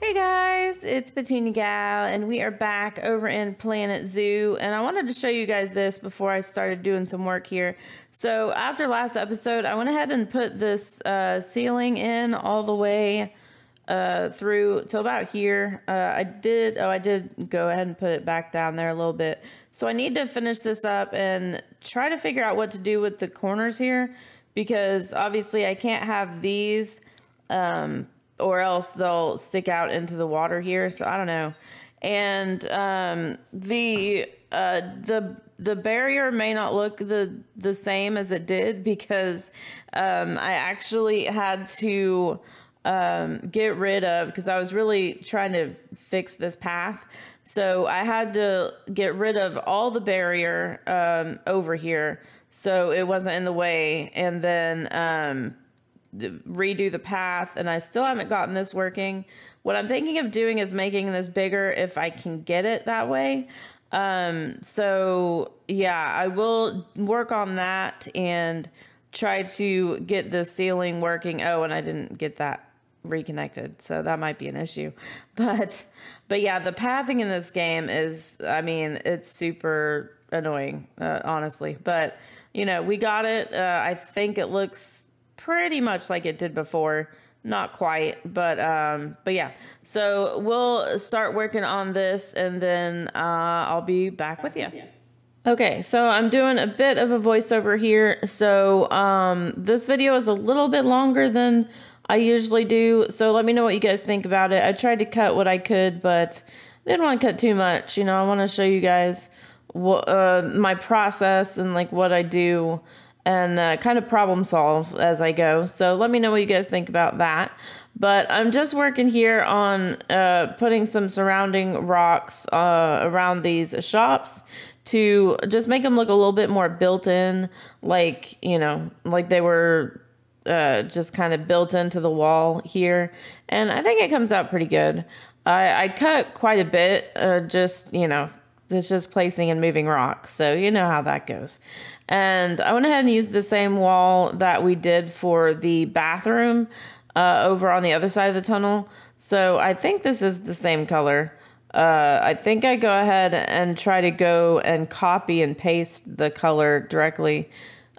Hey guys, it's Patina Gal, and we are back over in Planet Zoo, and I wanted to show you guys this before I started doing some work here. So after last episode, I went ahead and put this ceiling in all the way through till about here. I did go ahead and put it back down there a little bit. So I need to finish this up and try to figure out what to do with the corners here, because obviously I can't have these or else they'll stick out into the water here. So I don't know. And the barrier may not look the same as it did, because I actually had to get rid of, because I was really trying to fix this path. So I had to get rid of all the barrier over here so it wasn't in the way, and then redo the path, and I still haven't gotten this working. What I'm thinking of doing is making this bigger if I can get it that way. So yeah, I will work on that and try to get the ceiling working. Oh, and I didn't get that reconnected, so that might be an issue. But yeah, the pathing in this game is, I mean, it's super annoying, honestly. But you know, we got it. I think it looks pretty much like it did before. Not quite, but yeah. So we'll start working on this, and then I'll be back with you. Okay, so I'm doing a bit of a voiceover here. So this video is a little bit longer than I usually do, so let me know what you guys think about it. I tried to cut what I could, but I didn't want to cut too much. You know, I want to show you guys what my process and like what I do, and kind of problem solve as I go. So let me know what you guys think about that. But I'm just working here on putting some surrounding rocks around these shops to just make them look a little bit more built in, like, you know, like they were just kind of built into the wall here. And I think it comes out pretty good. I cut quite a bit, just, you know, it's just placing and moving rocks. So you know how that goes. And I went ahead and used the same wall that we did for the bathroom over on the other side of the tunnel. So I think this is the same color. I think I go ahead and try to go and copy and paste the color directly.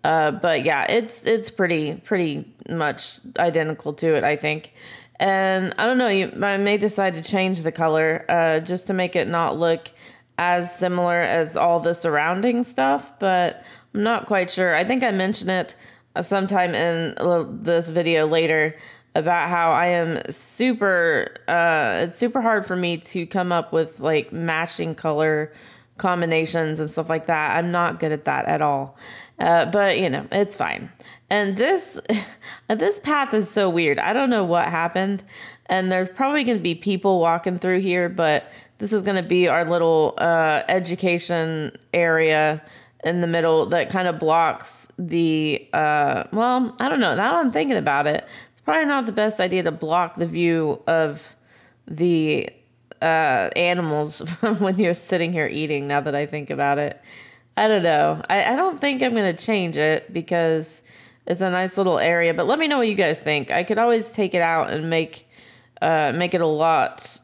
But yeah, it's pretty much identical to it, I think. And I don't know, I may decide to change the color just to make it not look as similar as all the surrounding stuff, but I'm not quite sure. I think I mentioned it sometime in this video later about how I am it's super hard for me to come up with like matching color combinations and stuff like that. I'm not good at that at all. But you know, it's fine. And this path is so weird. I don't know what happened. And there's probably going to be people walking through here, but this is going to be our little education area in the middle that kind of blocks the, well, I don't know. Now I'm thinking about it, it's probably not the best idea to block the view of the animals when you're sitting here eating, now that I think about it. I don't know. I don't think I'm going to change it because it's a nice little area, but let me know what you guys think. I could always take it out and make it a lot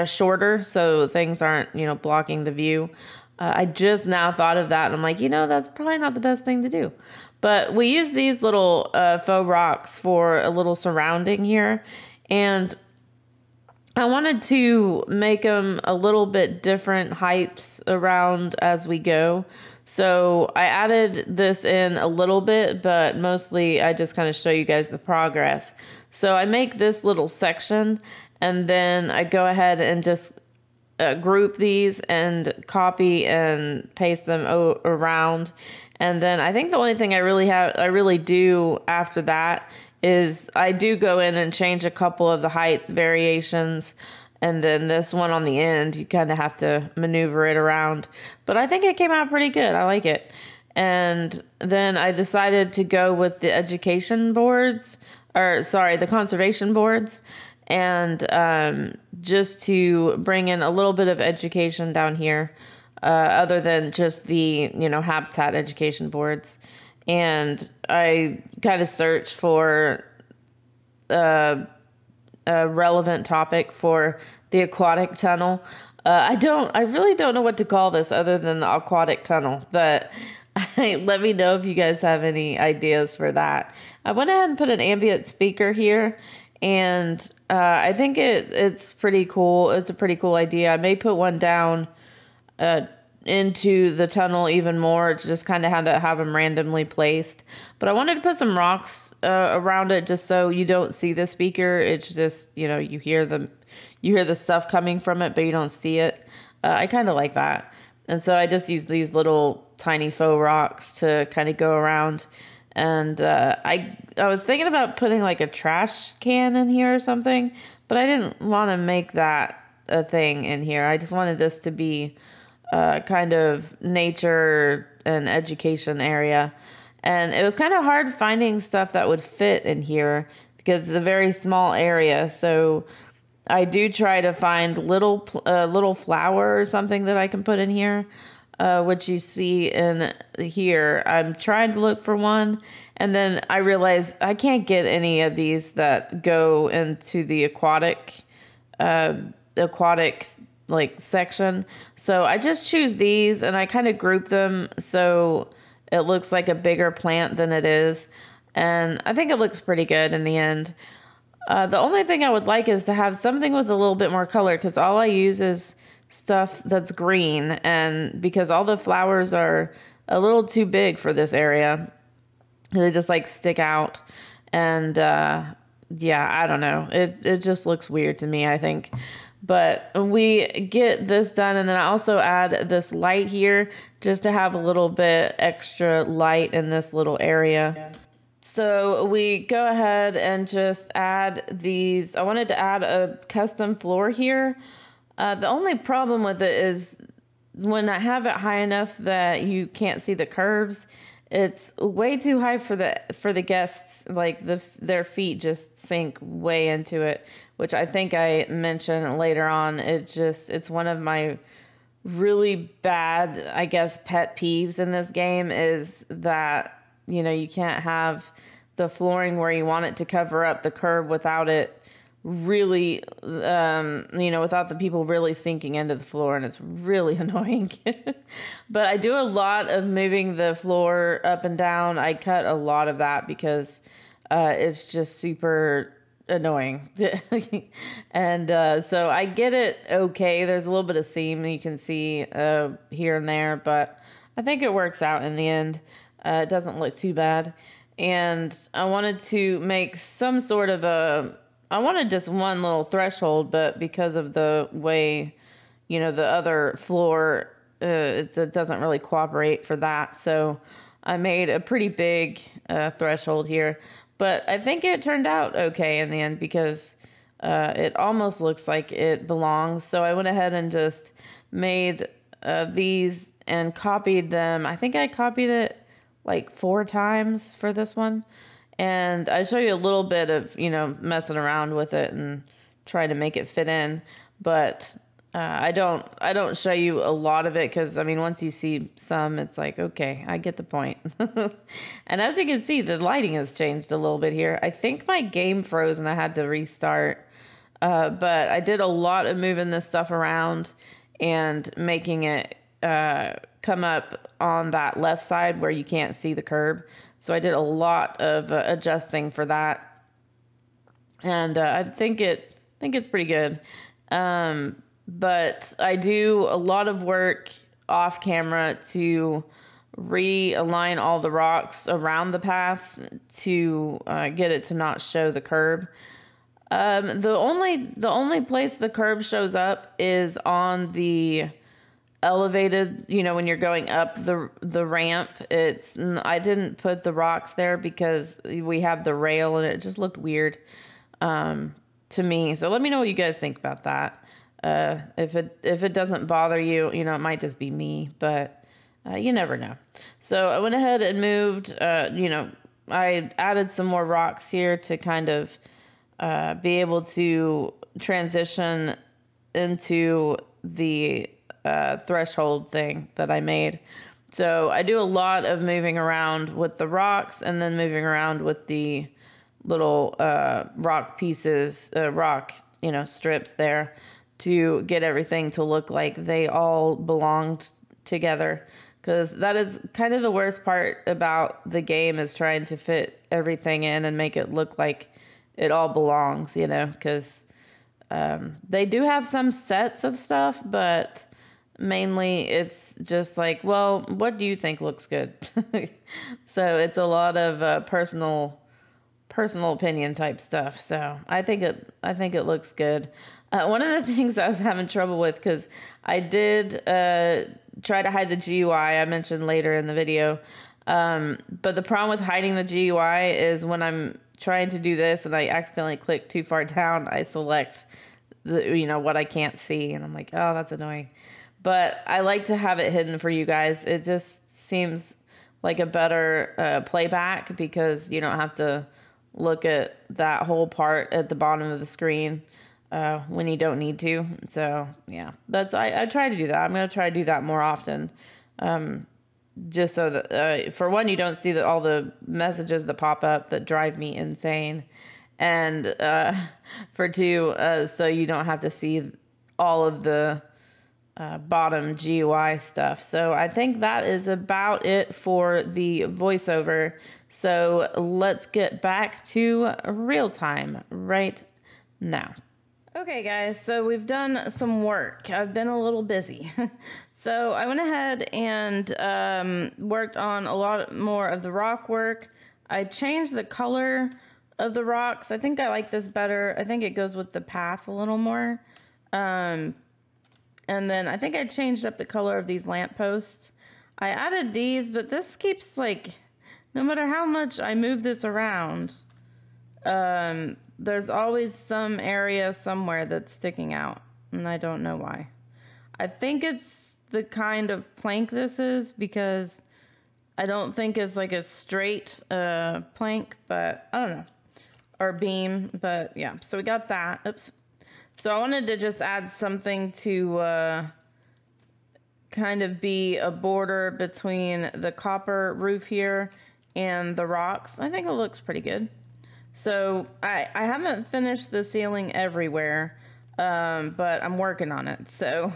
shorter so things aren't, you know, blocking the view. I just now thought of that, and I'm like, you know, that's probably not the best thing to do. But we use these little faux rocks for a little surrounding here, and I wanted to make them a little bit different heights around as we go. So I added this in a little bit, but mostly I just kind of show you guys the progress. So I make this little section, and then I go ahead and just group these and copy and paste them around. And then I think the only thing I really do after that is I do go in and change a couple of the height variations. And then this one on the end, you kind of have to maneuver it around. But I think it came out pretty good. I like it. And then I decided to go with the education boards, or sorry, the conservation boards. And just to bring in a little bit of education down here, other than just the, you know, habitat education boards. And I kind of searched for relevant topic for the aquatic tunnel. I really don't know what to call this other than the aquatic tunnel, but let me know if you guys have any ideas for that. I went ahead and put an ambient speaker here, and I think it's pretty cool. It's a pretty cool idea. I may put one down into the tunnel even more. It's just kind of had to have them randomly placed. But I wanted to put some rocks around it just so you don't see the speaker. It's just, you hear the stuff coming from it, but you don't see it. I kind of like that. And so I just use these little tiny faux rocks to kind of go around. And I was thinking about putting like a trash can in here or something, but I didn't want to make that a thing in here. I just wanted this to be kind of nature and education area. And it was kind of hard finding stuff that would fit in here because it's a very small area. So I do try to find little flower or something that I can put in here, which you see in here. I'm trying to look for one, and then I realized I can't get any of these that go into the aquatic like section. So I just choose these and I kind of group them so it looks like a bigger plant than it is. And I think it looks pretty good in the end. The only thing I would like is to have something with a little bit more color, because all I use is stuff that's green, and because all the flowers are a little too big for this area, they just like stick out. And yeah, I don't know. It just looks weird to me, I think. But we get this done, and then I also add this light here just to have a little bit extra light in this little area. Yeah. So we go ahead and just add these. I wanted to add a custom floor here. The only problem with it is when I have it high enough that you can't see the curbs, it's way too high for the guests. Like their feet just sink way into it, which I think I mentioned later on. It's one of my really bad, I guess, pet peeves in this game is that, you can't have the flooring where you want it to cover up the curb without it really, without the people really sinking into the floor, and it's really annoying. But I do a lot of moving the floor up and down. I cut a lot of that because it's just super annoying. And so I get it okay. There's a little bit of seam you can see here and there, but I think it works out in the end. It doesn't look too bad. And I wanted to make some sort of I wanted just one little threshold, but because of the way, the other floor, it doesn't really cooperate for that. So I made a pretty big threshold here. But I think it turned out okay in the end because it almost looks like it belongs. So I went ahead and just made these and copied them. I think I copied it like 4 times for this one. And I show you a little bit of, messing around with it and try to make it fit in. But I don't show you a lot of it because, once you see some, it's like, okay, I get the point. And as you can see, the lighting has changed a little bit here. I think my game froze and I had to restart. But I did a lot of moving this stuff around and making it come up on that left side where you can't see the curb. So I did a lot of adjusting for that. And I think it's pretty good. But I do a lot of work off camera to realign all the rocks around the path to get it to not show the curb. The only place the curb shows up is on the elevated, when you're going up the ramp. I didn't put the rocks there because we have the rail and it just looked weird to me. So let me know what you guys think about that. If it doesn't bother you, it might just be me, but you never know. So I went ahead and moved, I added some more rocks here to kind of be able to transition into the threshold thing that I made. So I do a lot of moving around with the rocks and then moving around with the little rock pieces, rock, strips there to get everything to look like they all belonged together. Because that is kind of the worst part about the game, is trying to fit everything in and make it look like it all belongs, because they do have some sets of stuff, but mainly it's just like, well, what do you think looks good? So it's a lot of personal opinion type stuff. So I think it looks good. One of the things I was having trouble with, because I did try to hide the GUI, I mentioned later in the video. But the problem with hiding the GUI is when I'm trying to do this and I accidentally click too far down, I select what I can't see, and I'm like, oh, that's annoying. But I like to have it hidden for you guys. It just seems like a better playback, because you don't have to look at that whole part at the bottom of the screen when you don't need to. So yeah, I try to do that. I'm going to try to do that more often. Just so that, for one, you don't see all the messages that pop up that drive me insane. And for two, so you don't have to see all of the bottom GUI stuff. So I think that is about it for the voiceover. So let's get back to real time right now. Okay, guys, so we've done some work. I've been a little busy. So I went ahead and worked on a lot more of the rock work. I changed the color of the rocks. I think I like this better. I think it goes with the path a little more. And then I think I changed up the color of these lampposts. I added these, but this keeps, like, no matter how much I move this around, there's always some area somewhere that's sticking out, and I don't know why. I think it's the kind of plank this is, because I don't think it's like a straight plank, but I don't know, or beam, but yeah. So we got that. Oops. So I wanted to just add something to kind of be a border between the copper roof here and the rocks. I think it looks pretty good. So I haven't finished the ceiling everywhere, but I'm working on it. So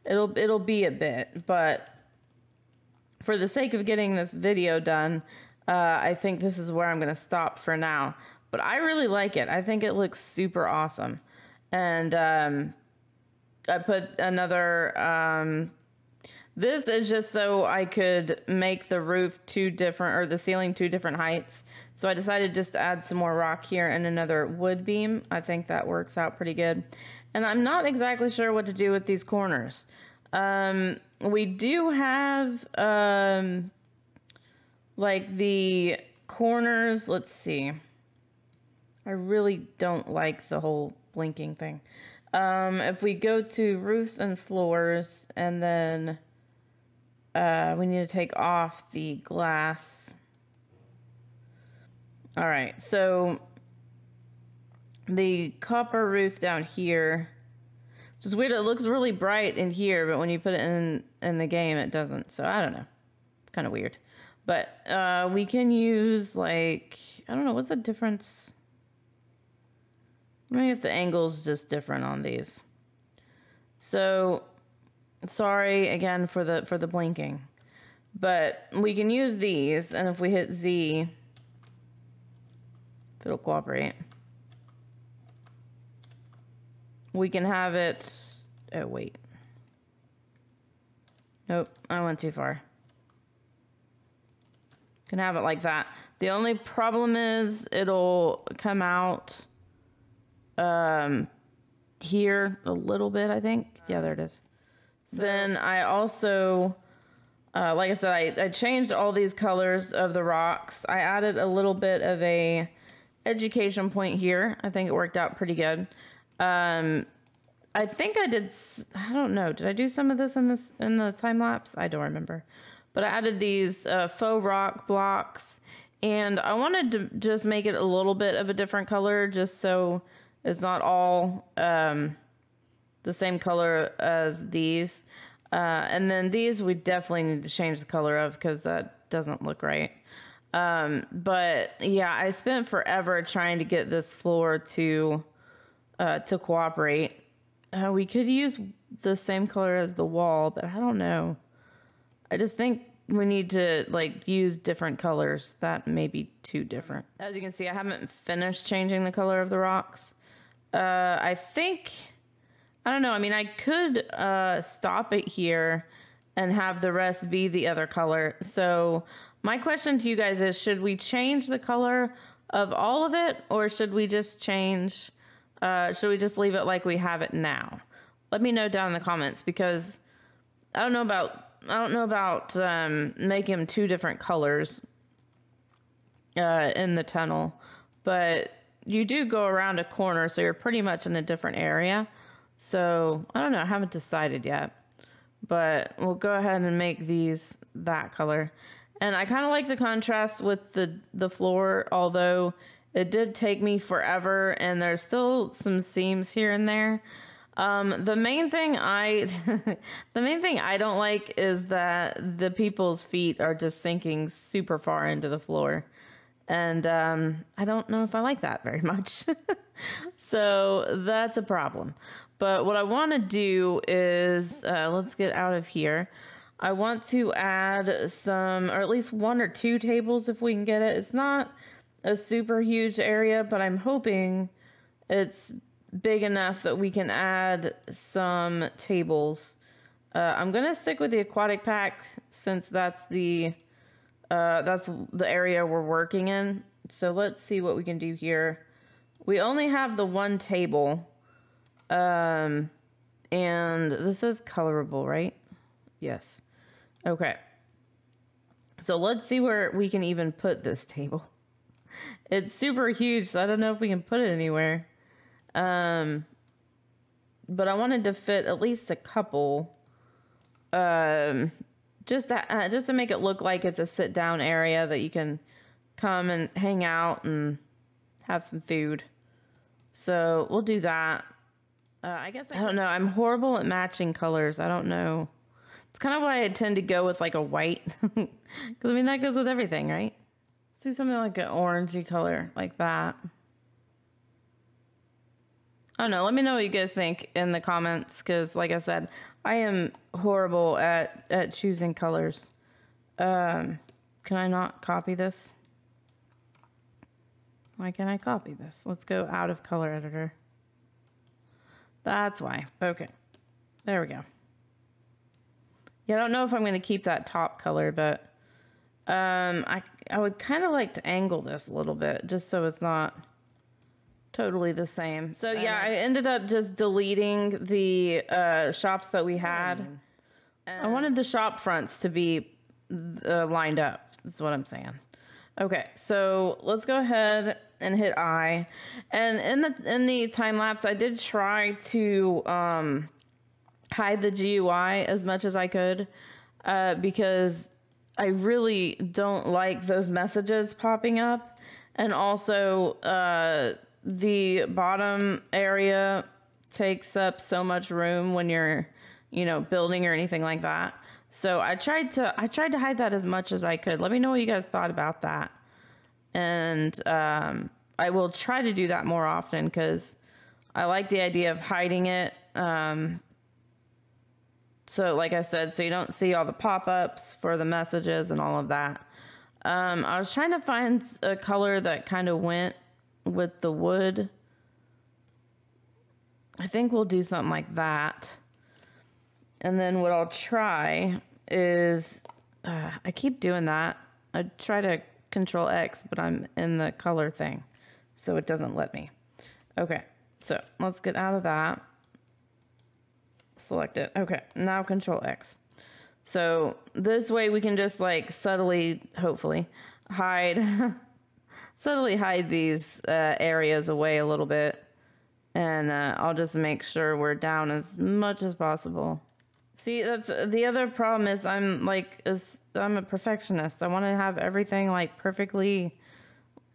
it'll be a bit, but for the sake of getting this video done, I think this is where I'm going to stop for now. But I really like it. I think it looks super awesome. And I put another, this is just so I could make the roof the ceiling two different heights. So I decided just to add some more rock here and another wood beam. I think that works out pretty good. And I'm not exactly sure what to do with these corners. We do have, like the corners, let's see. I really don't like the whole blinking thing. If we go to roofs and floors, and then we need to take off the glass. All right, so the copper roof down here, which is weird. It looks really bright in here, but when you put it in the game, it doesn't. So I don't know. It's kind of weird. But we can use, like, I don't know, what's the difference? Maybe if the angle's just different on these. So sorry again for the blinking, but we can use these, and if we hit Z, if it'll cooperate, we can have it. Oh wait, nope, I went too far. Can have it like that. The only problem is it'll come out here a little bit, I think. Yeah, there it is. So then I also, like I said, I changed all these colors of the rocks. I added a little bit of a education point here. I think it worked out pretty good. I think I did, I don't know, did I do some of this in the time lapse? I don't remember. But I added these faux rock blocks, and I wanted to just make it a little bit of a different color, just so it's not all the same color as these. And then these we definitely need to change the color of, because that doesn't look right. But yeah, I spent forever trying to get this floor to cooperate. We could use the same color as the wall, but I don't know. I just think we need to like use different colors. That may be too different. As you can see, I haven't finished changing the color of the rocks. I think, I don't know. I mean, I could stop it here and have the rest be the other color. So my question to you guys is, should we change the color of all of it, or should we just change, should we just leave it like we have it now? Let me know down in the comments, because I don't know about making them two different colors in the tunnel, but you do go around a corner, so you're pretty much in a different area. So I don't know, I haven't decided yet, but we'll go ahead and make these that color. And I kind of like the contrast with the floor, although it did take me forever and there's still some seams here and there. The main thing I don't like is that the people's feet are just sinking super far into the floor. And I don't know if I like that very much. So that's a problem. But what I want to do is, let's get out of here. I want to add some, or at least 1 or 2 tables if we can get it. It's not a super huge area, but I'm hoping it's big enough that we can add some tables. I'm going to stick with the aquatic pack since that's the area we're working in. So let's see what we can do here. We only have the 1 table. And this is colorable, right? Yes. Okay. So let's see where we can even put this table. It's super huge, so I don't know if we can put it anywhere. But I wanted to fit at least a couple, just to make it look like it's a sit down area that you can come and hang out and have some food. So we'll do that. I guess I don't know. I'm horrible at matching colors. I don't know. It's kind of why I tend to go with like a white, because I mean that goes with everything, right? Let's do something like an orangey color like that. I don't know. Let me know what you guys think in the comments, because like I said, I am horrible at choosing colors. Can I not copy this? Why can't I copy this? Let's go out of color editor. That's why. Okay. There we go. Yeah, I don't know if I'm going to keep that top color, but I would kind of like to angle this a little bit just so it's not totally the same. So yeah, I ended up just deleting the shops that we had. I wanted the shop fronts to be lined up, is what I'm saying. Okay, so let's go ahead and hit I. And in the time lapse, I did try to hide the GUI as much as I could, because I really don't like those messages popping up. And also, the bottom area takes up so much room when you're, building or anything like that. So I tried to hide that as much as I could. Let me know what you guys thought about that. And I will try to do that more often, because I like the idea of hiding it. So like I said, so you don't see all the pop-ups for the messages and all of that. I was trying to find a color that kind of went with the wood. I think we'll do something like that. And then what I'll try is, I keep doing that. I try to Control X, but I'm in the color thing, so it doesn't let me. Okay, so let's get out of that. Select it. Okay, now Control X. So this way we can just like subtly, hopefully, subtly hide these areas away a little bit. And I'll just make sure we're down as much as possible. See, that's the other problem is I'm a perfectionist. I want to have everything like perfectly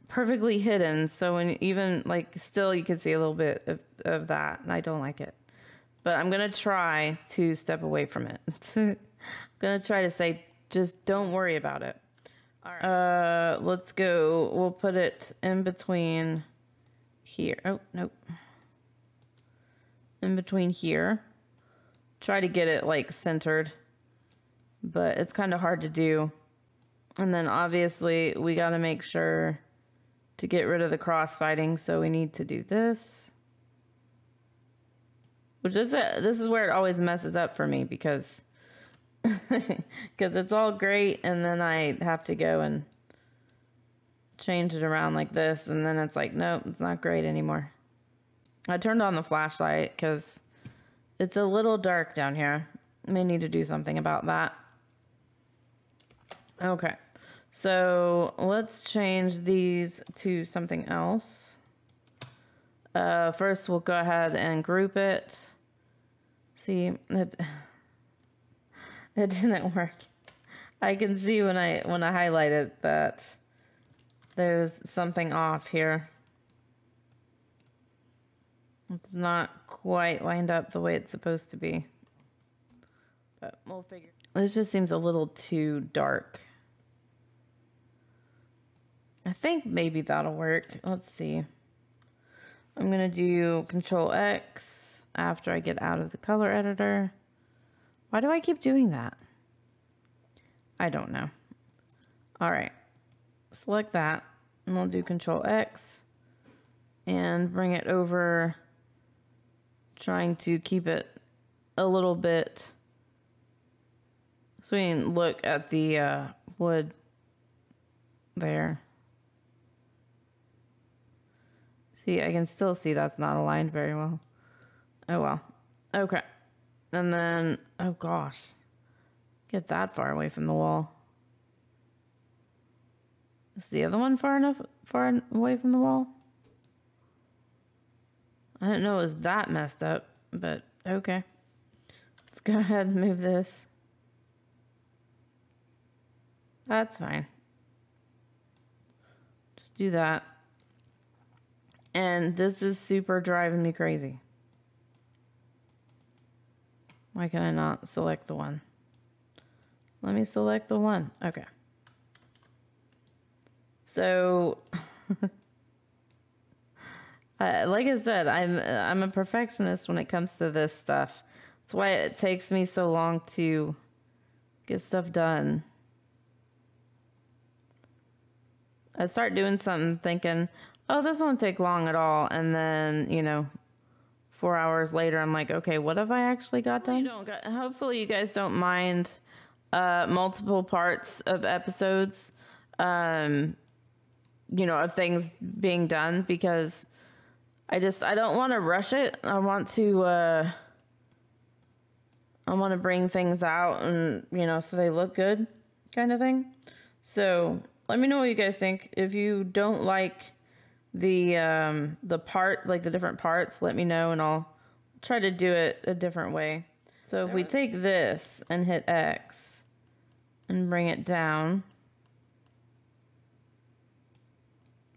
hidden. So when even like still you can see a little bit of that, and I don't like it. But I'm going to try to step away from it. I'm going to try to say, just don't worry about it. All right. Let's go. We'll put it in between here. Oh, nope. In between here. Try to get it like centered, but it's kind of hard to do. And then obviously we got to make sure to get rid of the crossfighting. So we need to do this. Which is this is where it always messes up for me because it's all great and then I have to go and change it around like this and then it's like, nope, it's not great anymore. I turned on the flashlight because it's a little dark down here. May need to do something about that. Okay, so let's change these to something else. First, we'll go ahead and group it. See, it didn't work. I can see when I highlight it that there's something off here. It's not quite lined up the way it's supposed to be. But we'll figure. This just seems a little too dark. I think maybe that'll work. Let's see. I'm gonna do Control X after I get out of the color editor. Why do I keep doing that? I don't know. All right, select that and we'll do Control X and bring it over, trying to keep it a little bit so we can look at the wood there. See, I can still see that's not aligned very well. Oh well. Okay. And then, oh gosh. Get that far away from the wall. Is the other one far away from the wall? I didn't know it was that messed up, but okay. Let's go ahead and move this. That's fine. Just do that. And this is super driving me crazy. Why can I not select the one? Let me select the one. Okay. So, like I said, I'm a perfectionist when it comes to this stuff. That's why it takes me so long to get stuff done. I start doing something thinking, oh, this won't take long at all. And then, you know, 4 hours later, I'm like, okay, what have I actually got done? Hopefully you guys don't mind multiple parts of episodes, you know, of things being done, because I don't want to rush it. I want to bring things out and, you know, so they look good kind of thing. So let me know what you guys think. If you don't like the part, like the different parts, let me know and I'll try to do it a different way. So if we take this and hit X and bring it down,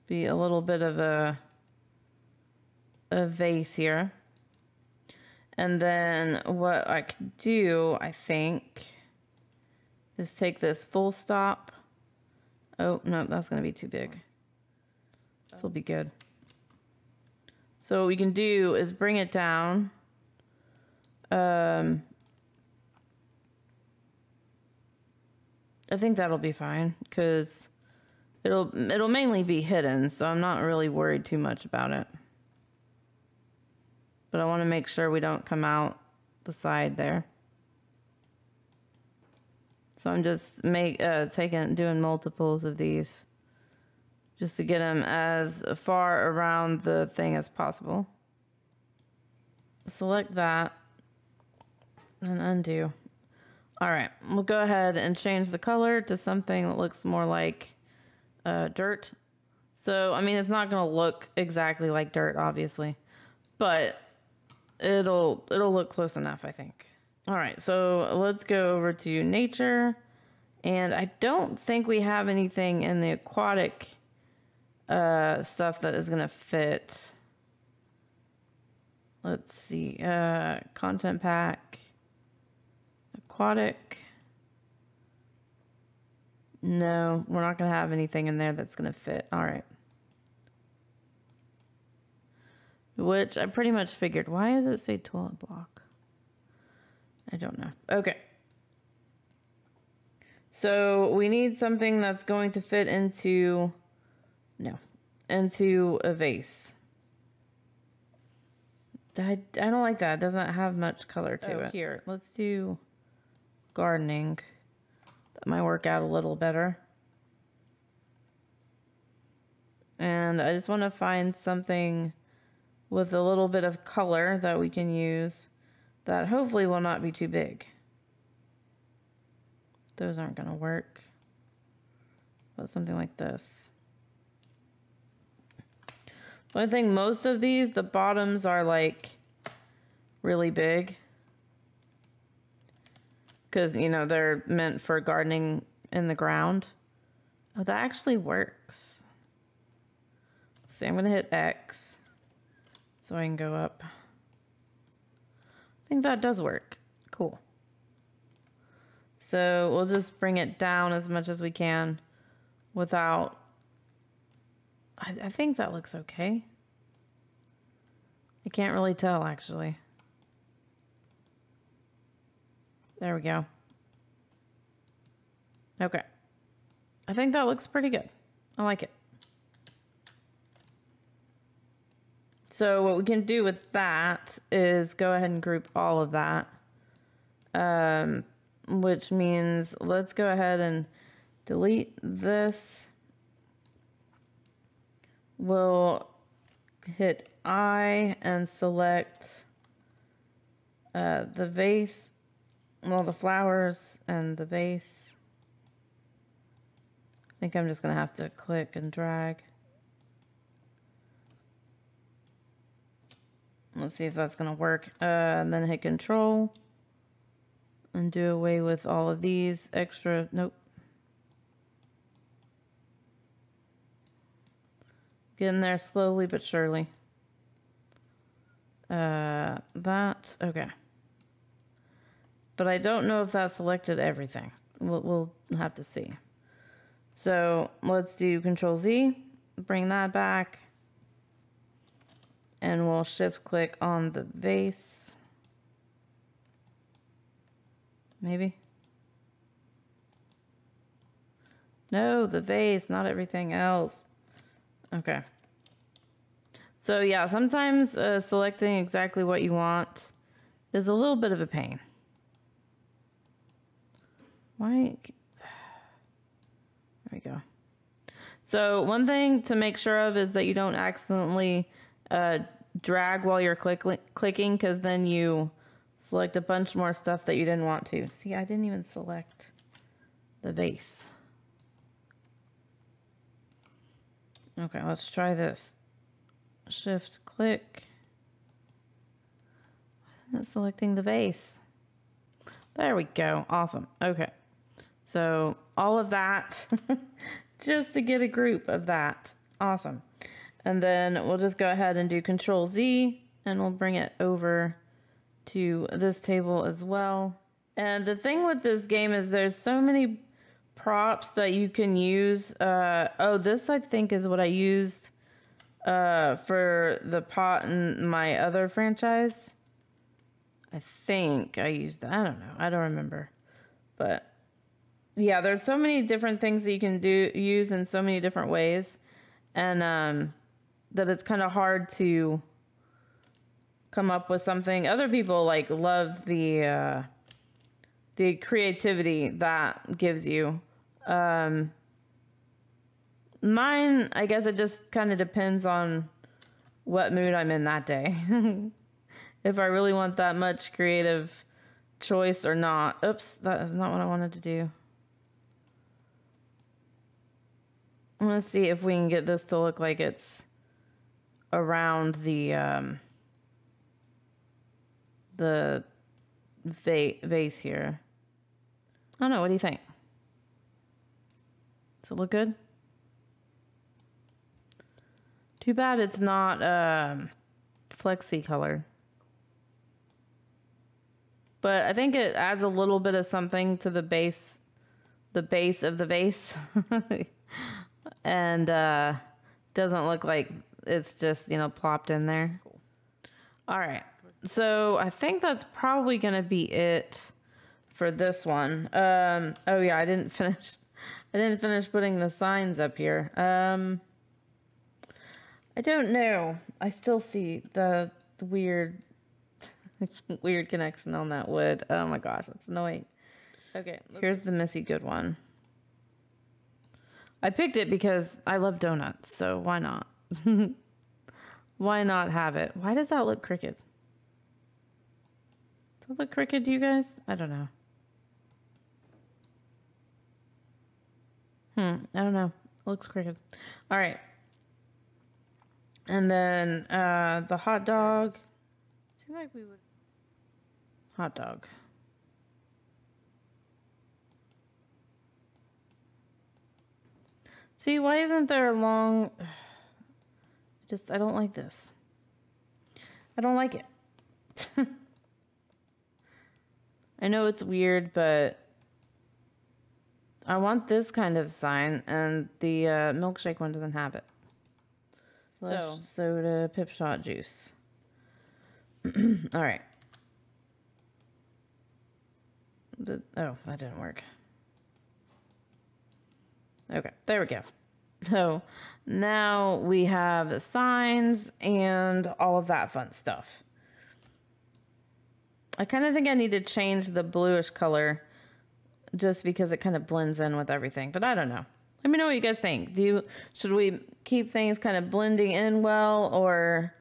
be a little bit of a vase here. And then what I could do, I think, is take this full stop. Oh, no, that's going to be too big. This will be good. So what we can do is bring it down. I think that'll be fine because it'll mainly be hidden, so I'm not really worried too much about it. But I want to make sure we don't come out the side there. So I'm just doing multiples of these just to get them as far around the thing as possible. Select that and undo. All right, we'll go ahead and change the color to something that looks more like dirt. So, I mean, it's not gonna look exactly like dirt, obviously, but it'll look close enough, I think. All right, so let's go over to nature. And I don't think we have anything in the aquatic stuff that is gonna fit. Let's see, content pack, aquatic. No, we're not going to have anything in there that's going to fit. All right. Which I pretty much figured. Why does it say toilet block? I don't know. Okay. So we need something that's going to fit into, into a vase. I don't like that. It doesn't have much color to it. Here, let's do gardening. That might work out a little better. And I just want to find something with a little bit of color that we can use that hopefully will not be too big. Those aren't going to work. But something like this. But I think most of these, the bottoms are like really big. Because, you know, they're meant for gardening in the ground. Oh, that actually works. Let's see, I'm going to hit X so I can go up. I think that does work. Cool. So we'll just bring it down as much as we can without... I think that looks okay. I can't really tell, actually. There we go. Okay. I think that looks pretty good. I like it. So what we can do with that is go ahead and group all of that. Which means let's go ahead and delete this. We'll hit I and select the vase, well, the flowers and the vase. I think I'm just going to have to click and drag. Let's see if that's going to work. And then hit Control and do away with all of these extra. Nope. Getting there slowly but surely. That, okay. But I don't know if that selected everything. We'll have to see. So let's do Control Z, bring that back. And we'll shift click on the vase. Maybe. No, the vase, not everything else. Okay. So yeah, sometimes selecting exactly what you want is a little bit of a pain. Why? There we go. So one thing to make sure of is that you don't accidentally drag while you're clicking, because then you select a bunch more stuff that you didn't want to. See, I didn't even select the vase. Okay, let's try this. Shift click. Not selecting the vase. There we go. Awesome. Okay. So all of that just to get a group of that. Awesome. And then we'll just go ahead and do Control Z and we'll bring it over to this table as well. And the thing with this game is there's so many props that you can use. Oh, this I think is what I used for the pot in my other franchise. I think I used that. I don't know. I don't remember. But yeah, there's so many different things that you can use in so many different ways. And that it's kind of hard to come up with something. Other people like love the creativity that gives you. Mine, I guess it just kind of depends on what mood I'm in that day. If I really want that much creative choice or not. Oops, that is not what I wanted to do. I'm going to see if we can get this to look like it's around the vase here. I don't know, what do you think? Does it look good? Too bad it's not flexi color. But I think it adds a little bit of something to the base the base of the vase. And doesn't look like it's just, you know, plopped in there. All right. So I think that's probably going to be it for this one. Oh yeah, I didn't finish putting the signs up here. I don't know. I still see the weird weird connection on that wood. Oh my gosh, that's annoying. Okay, here's the Missy Good one. I picked it because I love donuts, so why not? Why not have it? Why does that look crooked? Does that look crooked to you guys? I don't know. I don't know. It looks crooked. All right. And then the hot dog. Seems like we would. Hot dog. See, why isn't there a long... I don't like this. I don't like it. I know it's weird, but I want this kind of sign, and the milkshake one doesn't have it. So, soda, pip shot juice. All right. Oh, that didn't work. Okay, there we go. So now we have the signs and all of that fun stuff. I kind of think I need to change the bluish color just because it kind of blends in with everything, but I don't know. Let me know what you guys think. Should we keep things kind of blending in well or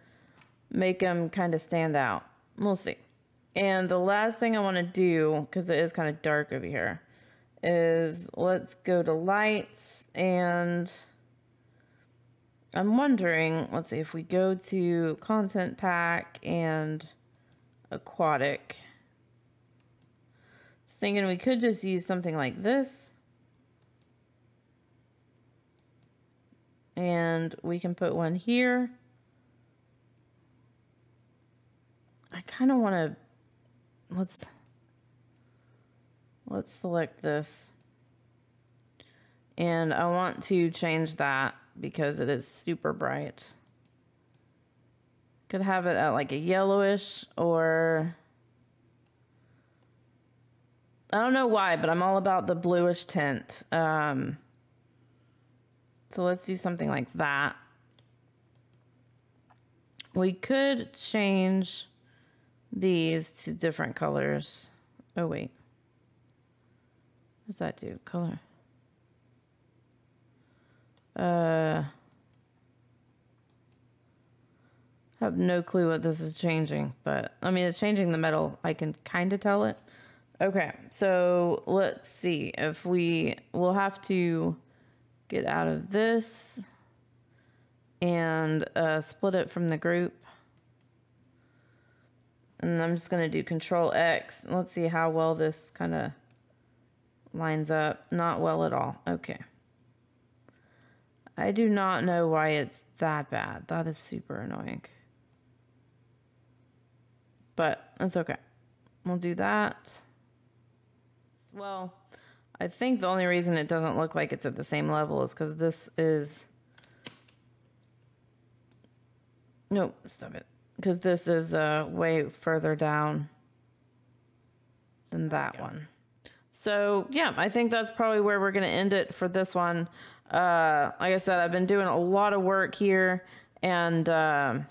make them kind of stand out? We'll see. And the last thing I want to do, because it is kind of dark over here, is let's go to lights, and I'm wondering, let's see, if we go to content pack and aquatic, I was thinking we could just use something like this, and we can put one here. I kind of want to, let's select this, and I want to change that because it is super bright. Could have it at like a yellowish, or I don't know why, but I'm all about the bluish tint. So let's do something like that. We could change these to different colors. Oh wait. What does that do? Color. I have no clue what this is changing, but I mean, it's changing the metal. I can kind of tell it. Okay, so let's see if we'll have to get out of this and split it from the group. And I'm just going to do Control X. Let's see how well this kind of lines up. Not well at all. Okay. I do not know why it's that bad. That is super annoying. But it's okay. We'll do that. Well, I think the only reason it doesn't look like it's at the same level is because this is... Nope, stop it. Because this is way further down than that one. So, yeah, I think that's probably where we're going to end it for this one. Like I said, I've been doing a lot of work here, and I'm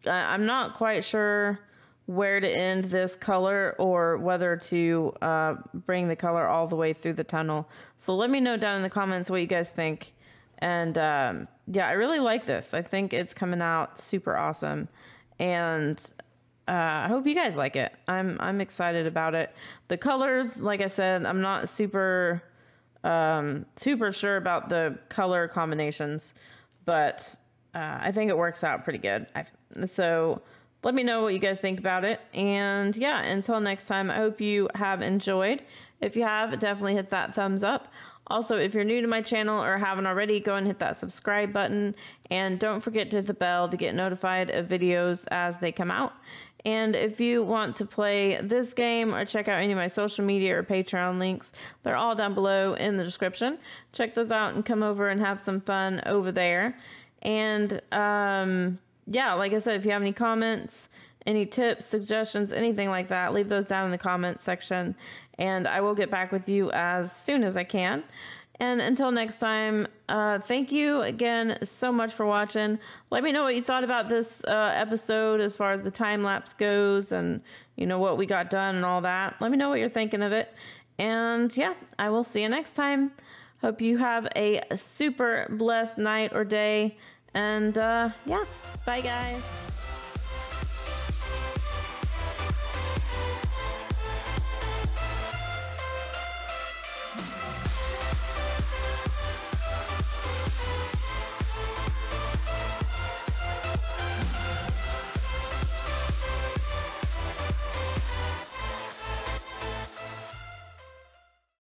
not quite sure where to end this color or whether to bring the color all the way through the tunnel. So let me know down in the comments what you guys think. And yeah, I really like this. I think it's coming out super awesome, and I hope you guys like it. I'm excited about it. The colors, like I said, I'm not super sure about the color combinations, but I think it works out pretty good. So let me know what you guys think about it. And yeah, until next time, I hope you have enjoyed. If you have, definitely hit that thumbs up. Also, if you're new to my channel or haven't already, go and hit that subscribe button. And don't forget to hit the bell to get notified of videos as they come out. And if you want to play this game or check out any of my social media or Patreon links, they're all down below in the description. Check those out and come over and have some fun over there. And yeah, like I said, if you have any comments, any tips, suggestions, anything like that, leave those down in the comments section and I will get back with you as soon as I can. And until next time, thank you again so much for watching. Let me know what you thought about this episode as far as the time lapse goes and, you know, what we got done and all that. Let me know what you're thinking of it. And yeah, I will see you next time. Hope you have a super blessed night or day. And yeah, bye guys.